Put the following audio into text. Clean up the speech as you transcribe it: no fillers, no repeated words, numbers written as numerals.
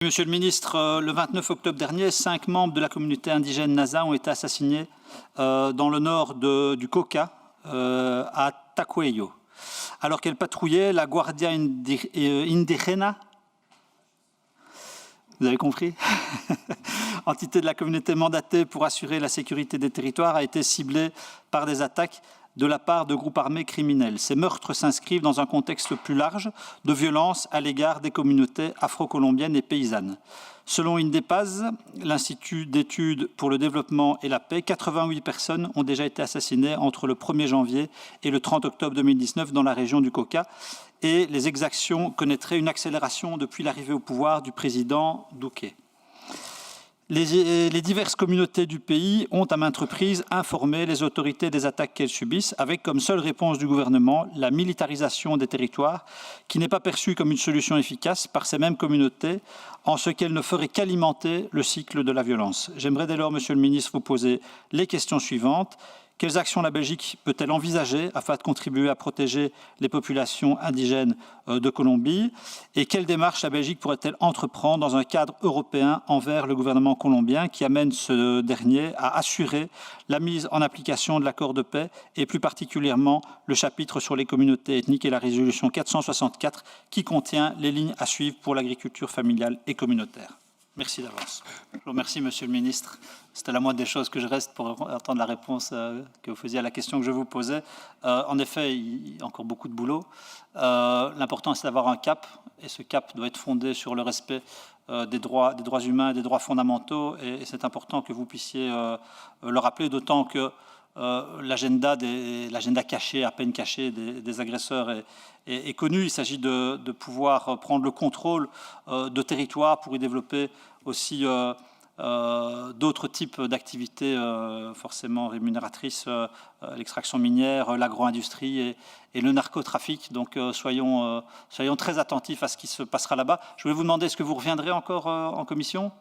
Monsieur le ministre, le 29 octobre dernier, 5 membres de la communauté indigène Nasa ont été assassinés dans le nord du Cauca, à Tacuello. Alors qu'elle patrouillait, la Guardia Indígena, vous avez compris, entité de la communauté mandatée pour assurer la sécurité des territoires, a été ciblée par des attaques de la part de groupes armés criminels. Ces meurtres s'inscrivent dans un contexte plus large de violence à l'égard des communautés afro-colombiennes et paysannes. Selon INDEPAZ, l'Institut d'études pour le développement et la paix, 88 personnes ont déjà été assassinées entre le 1er janvier et le 30 octobre 2019 dans la région du Cauca, et les exactions connaîtraient une accélération depuis l'arrivée au pouvoir du président Duque. Les diverses communautés du pays ont à maintes reprises informé les autorités des attaques qu'elles subissent, avec comme seule réponse du gouvernement la militarisation des territoires, qui n'est pas perçue comme une solution efficace par ces mêmes communautés, en ce qu'elle ne ferait qu'alimenter le cycle de la violence. J'aimerais dès lors, Monsieur le ministre, vous poser les questions suivantes. Quelles actions la Belgique peut-elle envisager afin de contribuer à protéger les populations indigènes de Colombie? Et quelles démarches la Belgique pourrait-elle entreprendre dans un cadre européen envers le gouvernement colombien qui amène ce dernier à assurer la mise en application de l'accord de paix et plus particulièrement le chapitre sur les communautés ethniques et la résolution 464 qui contient les lignes à suivre pour l'agriculture familiale et communautaire? Merci d'avance. Je vous remercie, Monsieur le ministre. C'était la moindre des choses que je reste pour entendre la réponse que vous faisiez à la question que je vous posais. En effet, il y a encore beaucoup de boulot. L'important, c'est d'avoir un cap, et ce cap doit être fondé sur le respect des droits humains, des droits fondamentaux, et c'est important que vous puissiez le rappeler, d'autant que l'agenda caché, à peine caché des agresseurs est connu. Il s'agit de pouvoir prendre le contrôle de territoire pour y développer aussi d'autres types d'activités forcément rémunératrices, l'extraction minière, l'agro-industrie et le narcotrafic. Donc soyons très attentifs à ce qui se passera là-bas. Je voulais vous demander, est-ce que vous reviendrez encore en commission ?